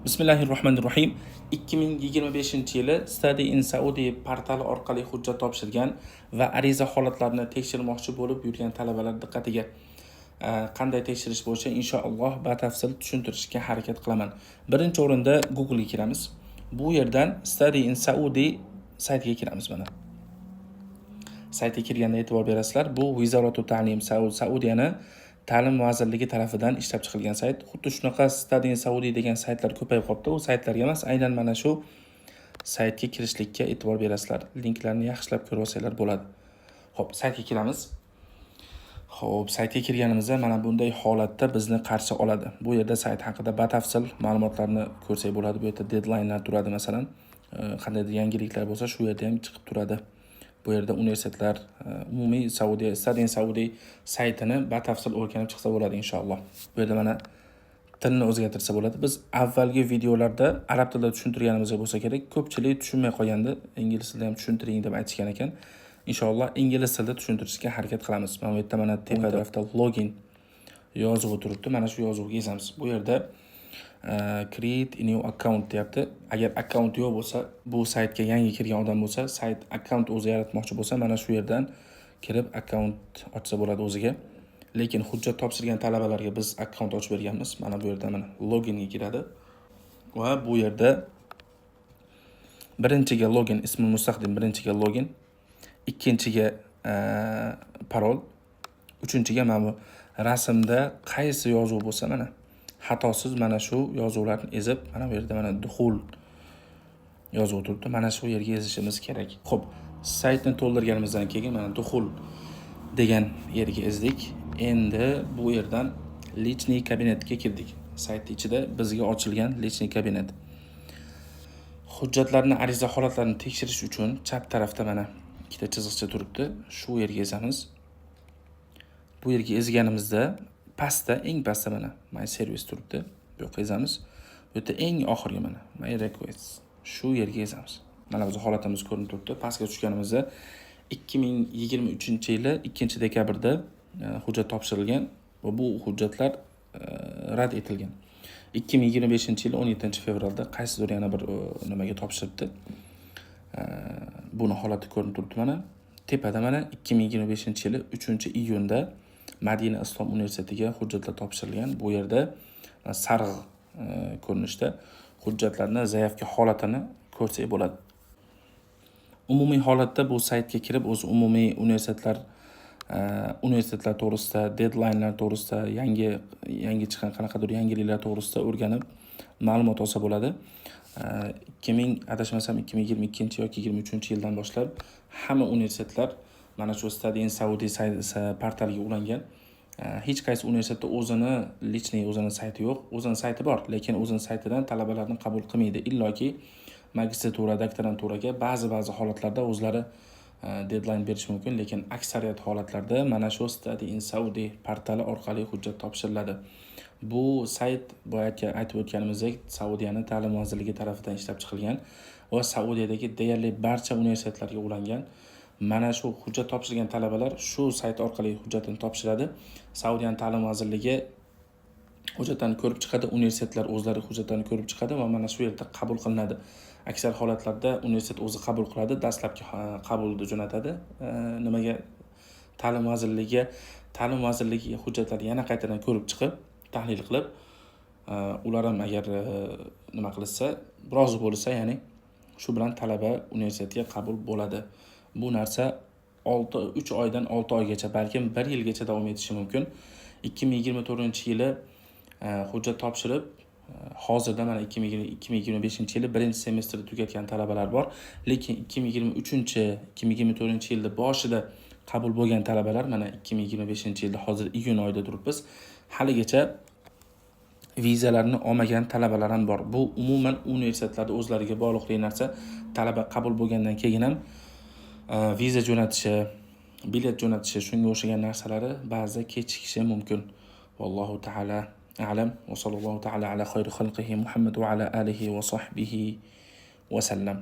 Bismillahirrohmanirrohim. 2025-yili Study in Saudi portali orqali hujjat topshirgan va ariza holatlarini tekshirmoqchi bo'lib yurgan talabalar diqqatiga. Qanday tekshirish bo'yicha inshaalloh batafsil tushuntirishga harakat qilaman. Birinchi o'rinda Google ga kiramiz. Bu yerdan Study in Saudi saytiga kiramiz mana. Saytga kirganda e'tibor berasizlar, bu Wizaratu Ta'lim Saudiyani Ta'lim vazirligi tarafidan ishlab chiqilgan sayt. Xuddi shunaqa Study in Saudi degan saytlar ko'payib qolibdi. U saytlarga emas, aynan mana shu saytga kirishlikka e'tibor berasizlar. Linklarni yaxshilab ko'rib olsanglar bo'ladi. Xo'p, saytga kiramiz. Xo'p, saytga kirganimizda mana bunday holatda bizni qarshi oladi. Bu yerda sayt haqida batafsil ma'lumotlarni ko'rsak bo'ladi. Bu yerda deadline'lar turadi masalan. Qandaydir yangiliklar bo'lsa, shu yerda ham chiqib turadi. Bu yerda universitetlar, umumiy Saudiya, Study in Saudi saytini batafsil o'rganib chiqsa bo'ladi inshaalloh. Bu yerda mana tilni o'zgartirsa bo'ladi. Biz avvalgi videolarda arab tilida tushuntirganimizga bo'lsa kerak, ko'pchilik tushunmay qolgandi. Ingliz tilida ham tushuntiring deb aytishgan ekan. Inshaalloh ingliz tilida tushuntirishga harakat qilamiz. Mana bu yerda mana tepa tarafda login yozuvi turibdi. Mana shu yozuvga yozamiz. Bu yerda create a new account deyapti. Agar account yo'q bo'lsa, bu saytga yangi kirgan odam bo'lsa, sayt account o'zi yaratmoqchi bo'lsa, mana shu yerdan kirib account ochsa bo'ladi o'ziga. Lekin hujjat topshirgan talabalarga biz account ochib berganmiz. Mana bu yerda mana loginga kiradi. Va bu yerda birinchiga login, ismul mustaqdim, birinchiga login, ikkinchiga parol, uchinchiga mana bu rasmda qaysi yozuv bo'lsa mana xatosiz mana shu yozuvlarni ezib, mana bu yerda mana duxul yozuvi turibdi. Mana shu yerga yozishimiz kerak. Xo'p, saytni to'ldirganimizdan keyin mana duxul degan yerga ezdik. Endi bu yerdan lichniy kabinetga kirdik. Sayt ichida bizga ochilgan lichniy kabinet. Hujjatlarni, ariza holatlarini tekshirish uchun chap tarafda mana ikkita chiziqcha turibdi. Shu yerga ezamiz. Bu yerga ezganimizda pastda, eng pastda mana my service turibdi. Bu yerga ezamiz. Bu yerda eng oxirgi mana my request. Shu yerga ezamiz. Mana biz holatimiz ko'rinib turibdi. Pastga tushganimizda 2023-yili 2-dekabrda hujjat topshirilgan va bu hujjatlar rad etilgan. 2025-yili 17-fevralda qaysidir yana bir nimaga topshiribdi. Buni holati ko'rinib turibdi mana. Tepada mana 2025-yili 3-iyunda Madina Islom universitetiga hujjatlar topshirilgan. Bu yerda sarg'iz ko'rinishda hujjatlarni zayafka holatini ko'rsak bo'ladi. Umumiy holatda bu saytga kirib o'z umumiy universitetlar to'g'risida, deadline'lar to'g'risida, yangi chiqqan qanaqadir yangiliklar to'g'risida o'rganib ma'lumot olsa bo'ladi. 2022 yoki 23-yildan boshlab hamma universitetlar mana shu Study in Saudi portaliga ulangan. Hech qaysi universitetda o'zini sayti yo'q. O'zini sayti bor, lekin o'zini saytidan talabalarni qabul qilmaydi. Illoki magistratura, doktoranturaga ba'zi holatlarda o'zlari deadline berish mumkin, lekin aksariyat holatlarda mana shu Study in Saudi portali orqali hujjat topshiriladi. Bu sayt boyagi aytib o'tganimizdek Saudiyani ta'lim vazirligi tarafidan ishlab chiqilgan va Saudiyadagi deyarli barcha universitetlarga ulangan. Mana shu hujjat topshirgan talabalar shu sayt orqali hujjatini topshiradi. Saudiya ta'lim vazirligi hujjatlarni ko'rib chiqadi, universitetlar o'zlari hujjatlarni ko'rib chiqadi va mana shu yerda qabul qilinadi. Aksar holatlarda universitet o'zi qabul qiladi, dastlabki qabulni jo'natadi. Nimaga ta'lim vazirligi hujjatlarni yana qaytadan ko'rib chiqib, tahlil qilib, ular ham agar nima qilsa, rozi bo'lsa, ya'ni shu bilan talaba universitetga qabul bo'ladi. Bu narsa 3 oydan 6 oygacha, balkim 1 yilgacha davom etishi mumkin. 2024-yili hujjat topshirib, hozirda mana 2025-yili 1-semestrni tugatgan talabalar bor, lekin 2024-yilda boshida qabul bo'lgan talabalar mana 2025-yilda hozir iyun oyida turibmiz. Haligacha vizalarni olmagan talabalar ham bor. Bu umuman universitetlarda o'zlariga bog'liqli narsa. Talaba qabul bo'lgandan keyin ham viza jo'natishi, bilet jo'natishi, shunga o'xshagan narsalari ba'zi kechikishi mumkin. Vallohu ta'ala a'lam va sallallohu ta'ala ala xayri xalqihi Muhammad va ala alihi va sahbihi va sallam.